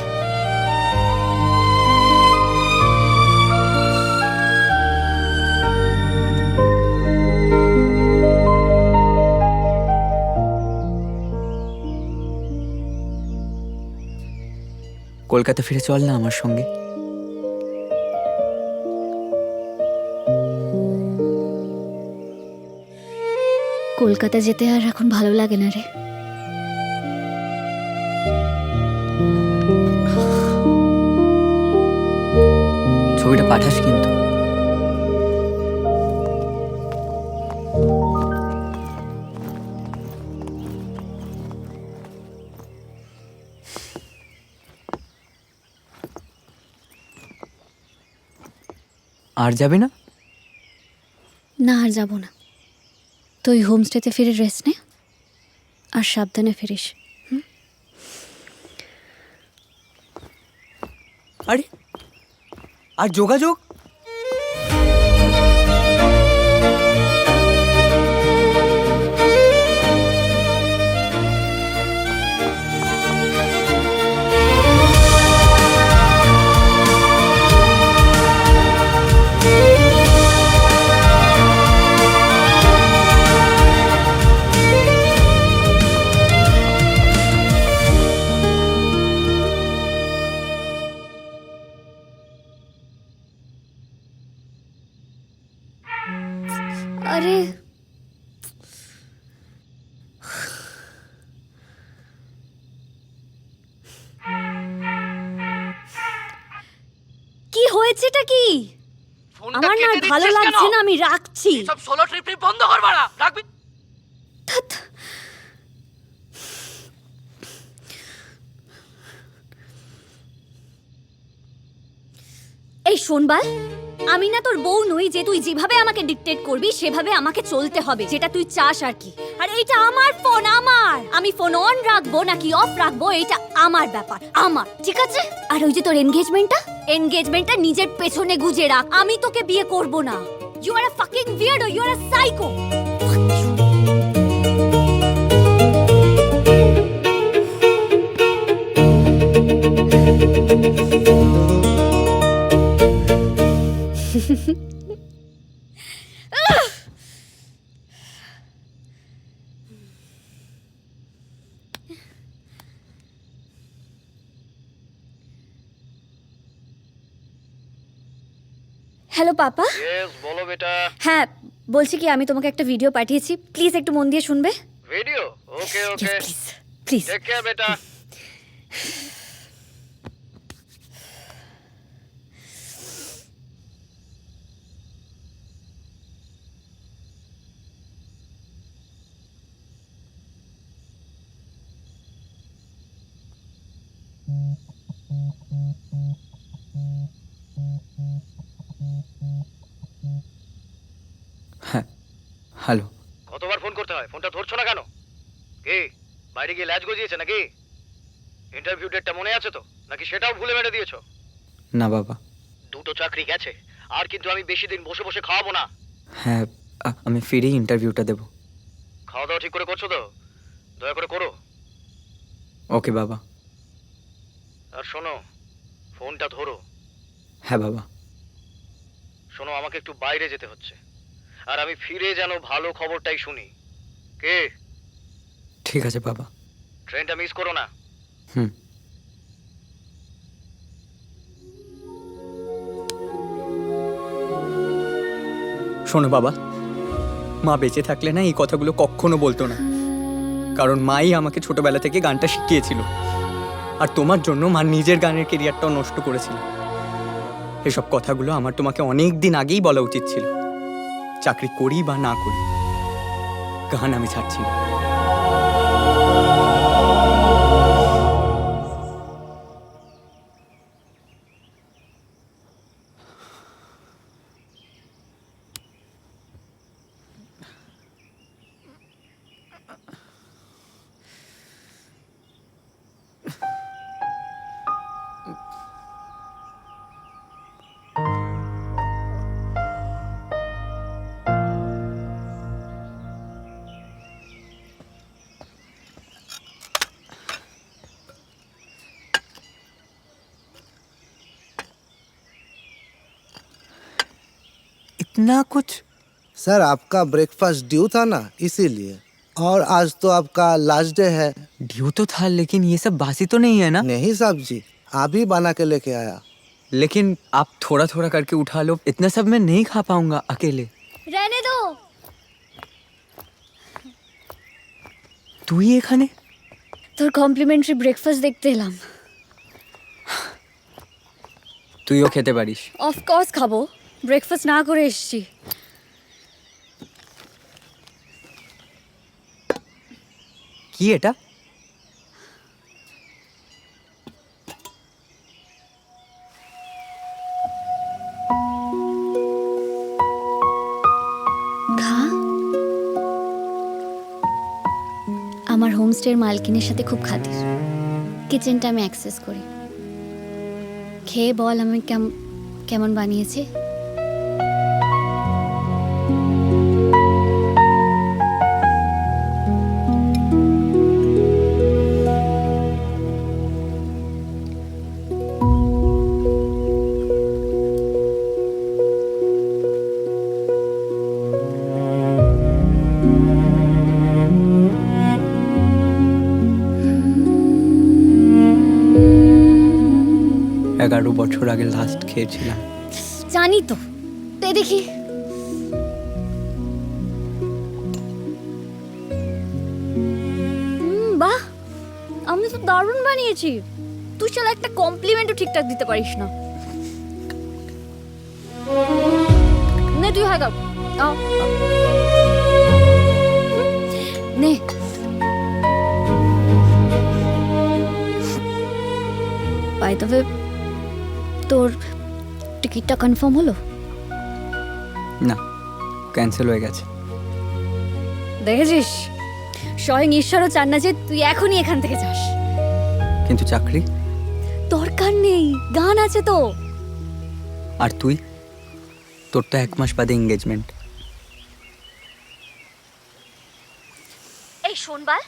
কলকাতা ফিরে চল না আমার সঙ্গে। কলকাতা যেতে আর এখন ভালো লাগে না রে। ছবিটা পাঠাস কিন্তু। আর যাবে না? না আর যাবো না। তুই হোমস্টেতে ফিরে রেস্ট নে আর সাবধানে ফিরিস। আরে আর যোগাযোগ? আরে কি হয়েছেটা কি? আমার না ভালো লাগছে না, আমি রাখছি। সব সোলো ট্রিপ বন্ধ করবা না, রাখবি। ধ্যাৎ। এই শোনবার, আমি না তোর বউ নই যে তুই যেভাবে আমাকে ডিকটেট করবি সেভাবে আমাকে চলতে হবে, যেটা তুই চাস আর কি। আর এইটা আমার ফোন, আমার। আমি ফোন অন রাখবো নাকি অফ রাখবো এটা আমার ব্যাপার, আমার, ঠিক আছে? আর ওই যে তোর এনগেজমেন্টটা নিজের পেছনে গুজে রাখ। আমি তোকে বিয়ে করব না। You are a fucking weirdo, you are a psycho. Hello papa. Yes, বলো বেটা। হ্যাঁ, বলছি কি, আমি তোমাকে একটা ভিডিও পাঠিয়েছি, প্লিজ একটু মন দিয়ে শুনবে। Video? Okay okay, please please. Take care বেটা। হ্যাঁ, হ্যালো। কতবার ফোন করতে হয়, ফোনটা ধরছো না কেন? কি বাইরে গিয়ে ল্যাজ গজিয়েছে নাকি? ইন্টারভিউ ডেটটা মনে আছে তো, নাকি সেটাও ভুলে মেরে দিয়েছো? না বাবা। দুটো চাকরি গেছে, আর কিন্তু আমি বেশি দিন বসে বসে খাওয়াবো না। হ্যাঁ, আমি ফিরেই ইন্টারভিউটা দেব। খাওয়া দাওয়া ঠিক করে করছো তো? দয়া করে করো। ওকে বাবা। আর শোনো, ফোনটা ধরো। হ্যাঁ বাবা। শোনো, আমাকে একটু বাইরে যেতে হচ্ছে, আর আমি ফিরে যেন ভালো খবরটাই শুনি। কে? ঠিক আছে বাবা। ট্রেনটা মিস করো না। হুম। শোনো বাবা, মা বেঁচে থাকলে না এই কথাগুলো কখনো বলতো না, কারণ মাই আমাকে ছোটবেলা থেকে গানটা শিখিয়েছিল। আর তোমার জন্য মা নিজের গানের কেরিয়ারটাও নষ্ট করেছিল। এসব কথাগুলো আমার তোমাকে অনেক দিন আগেই বলা উচিত ছিল। চাকরি করি বা না করি, গান আমি ছাড়ছি না। इतना कुछ? सर आपका ब्रेकफास्ट ड्यू था ना, इसीलिए। और आज तो आपका लास्ट डे है। ड्यू तो था, लेकिन ये सब बासी तो नहीं है ना? नहीं साहब जी, आप ही बना के लेके आया। लेकिन आप थोड़ा थोड़ा करके उठा लो, इतना सब मैं नहीं खा पाऊंगा अकेले। रहने दो। তুই এখানে? তোর কমপ্লিমেন্টারি ব্রেকফাস্ট দেখতে এলাম। তুইও খেতে পারিস। অফকোর্স খাবো, ব্রেকফাস্ট না করে এসেছি। কি এটা? খা। আমার হোমস্টের মালকিনের সাথে খুব খাতির, কিচেনটা আমি অ্যাক্সেস করি। খেয়ে বল আমি কেমন বানিয়েছি। এগারো বছর আগে লাস্ট খেয়েছিলাম। জানি তো, তে দেখি। বাহ, আমি তো দারুণ বানিয়েছি। তুই চল একটা কমপ্লিমেন্টও ঠিকঠাক দিতে পারিস না। নে তুই হাই কর। আও নে। বাই দ্য ওয়ে, তোর টিকিটটা কনফার্ম হলো? না, ক্যান্সেল হয়ে গেছে। দেখেছিস, স্বয়ং ঈশ্বরও চান না যে তুই এখনই এখান থেকে যাস। কিন্তু চাকরি? দরকার নেই, গান আছে তো। আর তুই? তোর তো 1 মাস বাদে এঙ্গেজমেন্ট। এই শোনবাল,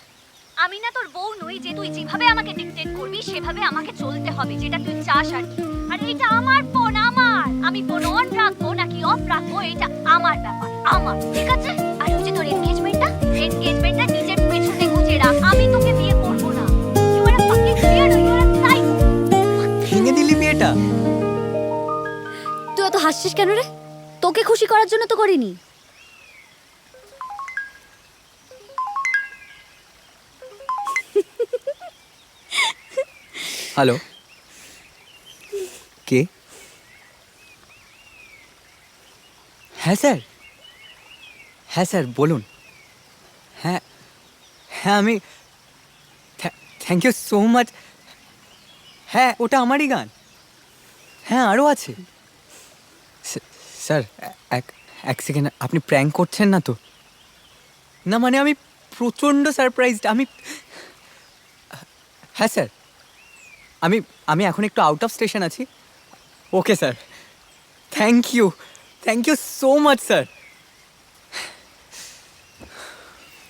আমি না তোর বউ নই যে তুই যেভাবে আমাকে ডিকটেট করবি সেভাবে আমাকে চলতে হবে, যেটা তুই চাস আর কি। আর এটা আমার ফোন, আমার। আমি ফোন অন রাখবো নাকি অফ রাখবো এটা আমার ব্যাপার, আমার, ঠিক আছে? আর ওই যে তোর এনগেজমেন্টটা নিজের পেছনে গুজে রাখ। আমি তোকে বিয়ে করবো না। You are a fucking weird, you are a psycho. ভেঙে দিলি বিয়েটা? তুই এত হাসছিস কেন রে? তোকে খুশি করার জন্য তো করিনি। হ্যালো, কে? হ্যাঁ স্যার, হ্যাঁ স্যার বলুন। হ্যাঁ হ্যাঁ, আমি থ্যাংক ইউ সো মাচ। হ্যাঁ, ওটা আমারই গান। হ্যাঁ, আরও আছে। স্যার এক সেকেন্ড, আপনি প্র্যাঙ্ক করছেন না তো? না মানে আমি প্রচণ্ড সারপ্রাইজড। হ্যাঁ স্যার, আমি এখন একটু আউট অফ স্টেশন আছি। Okay sir, thank you so much sir.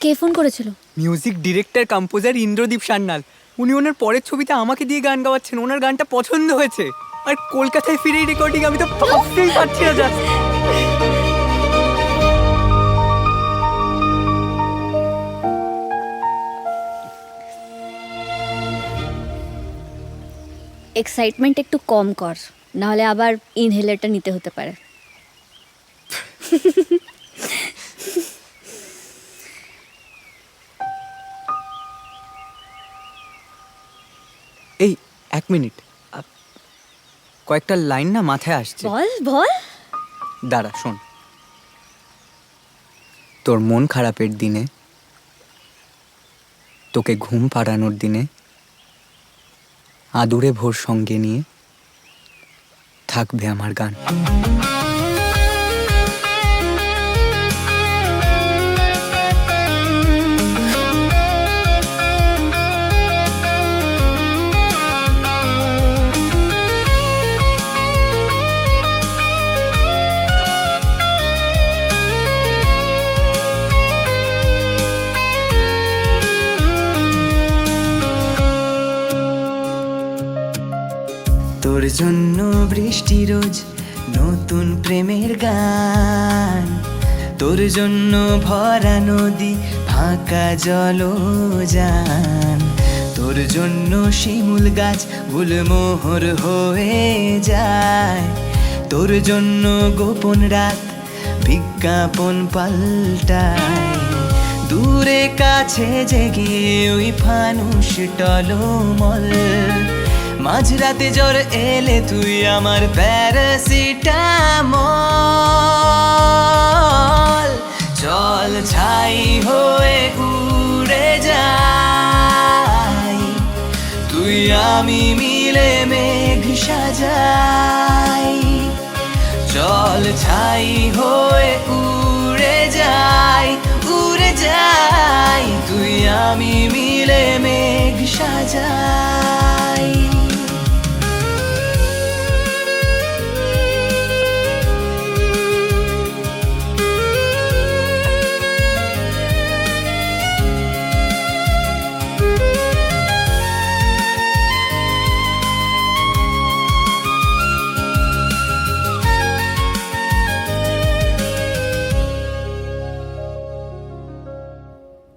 কে ফোন করেছিল? Music director composer Indradeep Sanyal. উনি ওনার পরের ছবিতে আমাকে দিয়ে গান গাওয়াচ্ছেন। ওনার গানটা পছন্দ হয়েছে। আর কলকাতায় ফিরেই রেকর্ডিং, আমি তো ভাবতেই পারছি না। জাস্ট এক্সাইটমেন্ট একটু কম কর, নাহলে আবার ইনহেলারটা নিতে হতে পারে। এই 1 মিনিট, কয়েকটা লাইন না মাথায় আসছে। বল। দাঁড়া শোন। তোর মন খারাপের দিনে, তোকে ঘুম পাড়ানোর দিনে, আদুরে ভোর সঙ্গে নিয়ে থাকবে আমার গান। তোর জন্য বৃষ্টি রোজ নতুন প্রেমের গান, তোর জন্য ভরা নদী ফাঁকা জলযান, তোর জন্য শিমুল গাছ গুলমোহর হয়ে যায়, তোর জন্য গোপন রাত বিজ্ঞাপন পাল্টায়, দূরে কাছে জেগে ওই ফানুষ টলমল, মাঝরাতে জ্বর এলে তুই আমার প্যারাসিটামল, চল ছাই হয়ে উড়ে যাই, তুই আমি মিলে মেঘ সাজাই, চল ছাই হয়ে উড়ে যাই, উড়ে যাই, তুই আমি মিলে মেঘ সাজাই।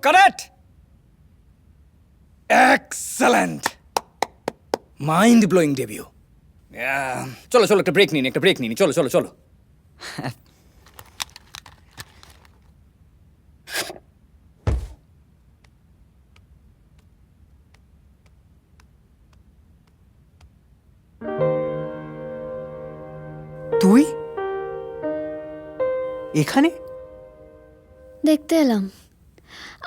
Correct! Excellent! Mind blowing debut. চলো চলো একটা ব্রেক নিন চলো চলো চলো। তুই এখানে? দেখতে এলাম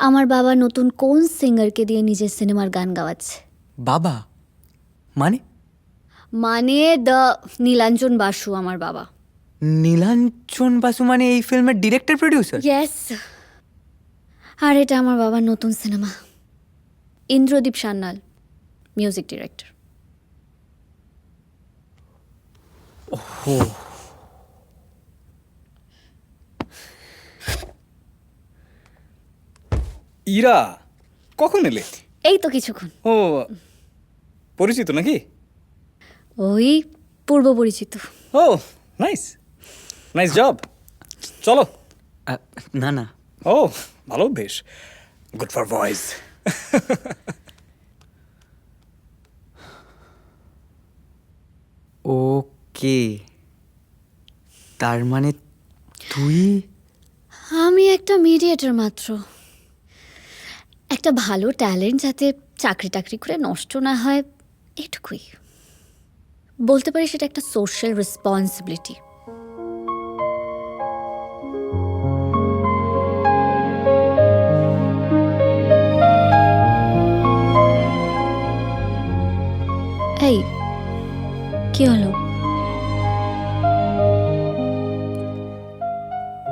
আমার বাবা নতুন কোন সিঙ্গারকে দিয়ে নিজের সিনেমার গান গাওয়াচ্ছে। বাবা মানে? মানে দ্য নীলাঞ্জন বাসু আমার বাবা। নীলাঞ্জন বাসু মানে এই ফিল্মের ডিরেক্টর প্রডিউসার? ইয়েস। আর এটা আমার বাবার নতুন cinema. Indradeep Sanyal music director. Ira কখন এলে? এই তো কিছুক্ষণ। ও পরিচিত নাকি? ওই পূর্ব পরিচিত। ও নাইস নাইস জব। চলো। না না, ও ভালো বেশ, গুড ফর ভয়েস। ওকে, তার মানে তুই? আমি একটা মিডিয়েটর মাত্র। একটা ভালো ট্যালেন্ট যাতে চাকরি টাকরি করে নষ্ট না হয়, এটুকুই। বলতে পারি সেটা একটা সোশ্যাল রেসপন্সিবিলিটি। এই কি হলো?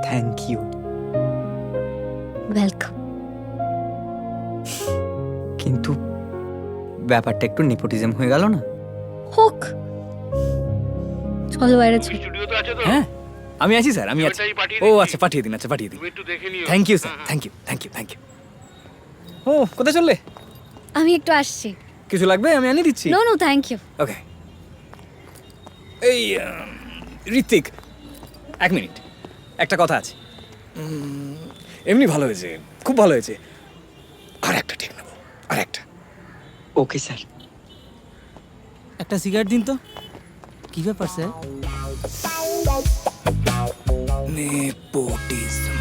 Thank you. ওয়েলকাম। কিন্তু ব্যাপারটা একটু নেপোটিজম হয়ে গেল না? হোক, চলো বাইরে চল। স্টুডিওতে আছে তো? হ্যাঁ আমি আছি স্যার, আমি আছি। ওইটাই পাঠিয়ে ও দিচ্ছি। আচ্ছা পাঠিয়ে দিন, আচ্ছা পাঠিয়ে দিন। তুমি একটু দেখে নিও। Thank you sir, thank you thank you thank you. ও কোথায় চললে? আমি একটু আসছি। কিছু লাগবে আমি আনিয়ে দিচ্ছি। No no thank you. Okay. এই ঋত্বিক, এক মিনিট, একটা কথা আছে। এমনি ভালো হয়েছে, খুব ভালো হয়েছে। আর একটা ঠিক নেবো, আর একটা। Okay sir. একটা সিগারেট দিন তো। কি ব্যাপার স্যার? নেপোটিজম।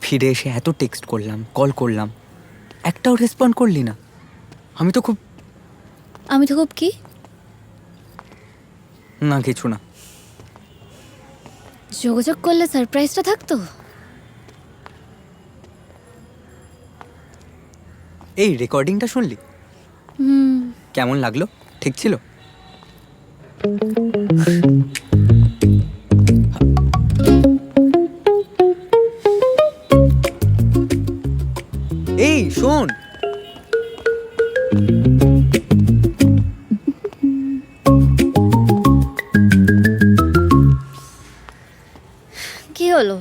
ফিরে এসে এত টেক্সট করলাম, কল করলাম, একটাও রেসপন্ড করলি না। আমি তো খুব কি? না কিছু না। যোগাযোগ করলে সারপ্রাইজটা থাকতো। এই রেকর্ডিংটা শুনলি? কেমন লাগলো? ঠিক ছিল? এই শোন, কি হলো?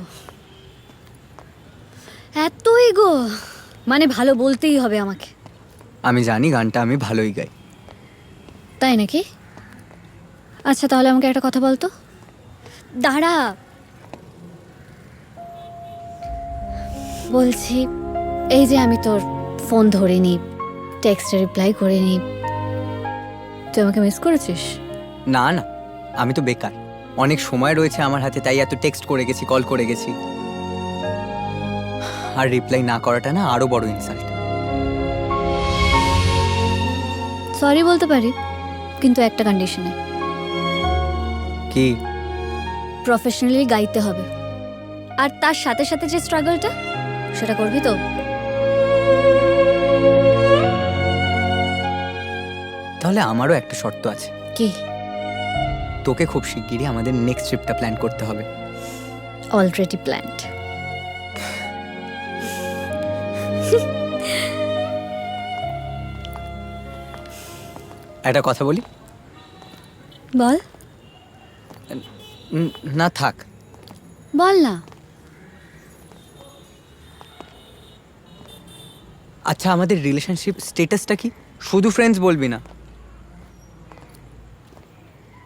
এত ইগো? মানে ভালো বলতেই হবে আমাকে? আমি জানি গানটা আমি ভালোই গাই। তাই নাকি? আচ্ছা তাহলে আমাকে একটা কথা বলতো। দাঁড়া, বলছি এই যে আমি তোর ফোন ধরিনি, টেক্সটে রিপ্লাই করিনি, তুই আমাকে মিস করেছিস? না না, আমি তো বেকার, অনেক সময় রয়েছে আমার হাতে, তাই এত টেক্সট করে গেছি, কল করে গেছি। আর রিপ্লাই না করাটা না আরো বড় ইনসাল্ট। সরি বলতে পারি, কিন্তু একটা কন্ডিশনে। কি? প্রফেশনালি গাইতে হবে, আর তার সাথে সাথে যে স্ট্রাগলটা সেটা করবি তো? তাহলে আমারও একটা শর্ত আছে। কি? তোকে খুব শিগগিরই আমাদের নেক্সট ট্রিপটা প্ল্যান করতে হবে। Already planned. একটা কথা বলি? বল। না থাক। বল না। আচ্ছা, আমাদের রিলেশনশিপ স্ট্যাটাসটা কি? শুধু ফ্রেন্ডস বলবি না।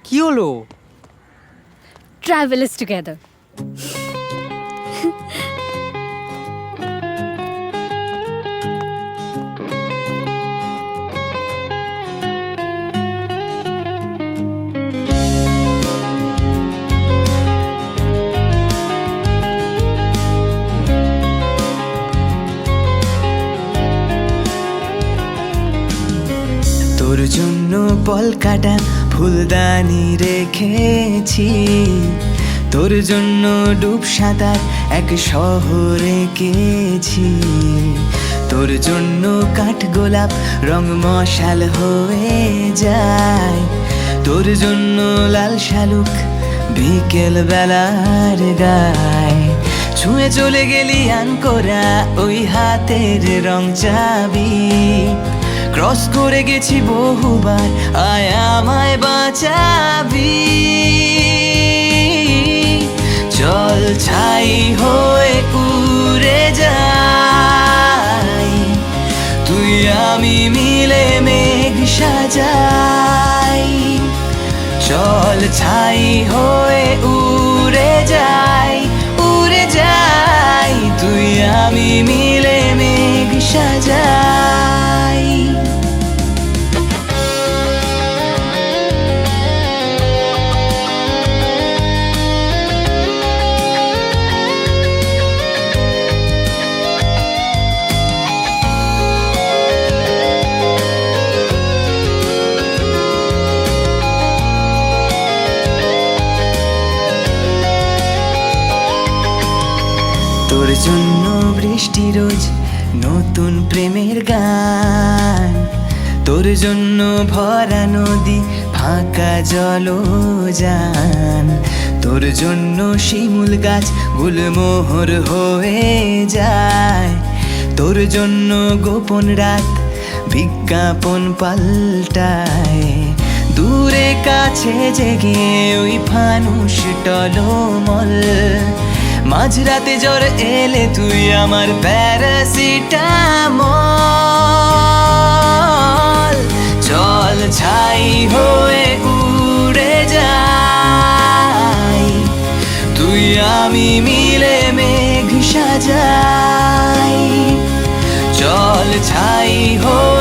কি হলো? Travelers together. তোর জন্য পলকাটা ফুলদানি রেখেছি, তোর জন্য ডুব সাঁতার এক শহরে এঁকেছি, তোর জন্য কাঠগোলাপ রং মশাল হয়ে যায়, তোর জন্য লাল শালুক বিকেল বেলার গায়, ছুঁয়ে চলে গেলি আনকোরা ওই হাতের রং চাবি, ক্রস করে গেছি বহুবার, আয় আমায় বাঁচাবি। চল ছাই হয়ে উড়ে যাই, তুই আমি মিলে মেঘ সাজাই, চল ছাই হয়ে উড়ে যাই, উড়ে যাই, তুই আমি মিলে মেঘ সাজাই। তোর জন্য বৃষ্টি রোজ নতুন প্রেমের গান, তোর জন্য ভরা নদী ফাঁকা জলযান, তোর জন্য শিমুল গাছ গুলমোহর হয়ে যায়, তোর জন্য গোপন রাত বিজ্ঞাপন পাল্টায়, দূরে কাছে জেগে ওই ফানুষ টলমল, মাঝরাতে জ্বর এলে তুই আমার প্যারাসিটামল, চল ছাই হয়ে উড়ে যাই, তুই আমি মিলে মেঘ সাজাই, চল ছাই হয়ে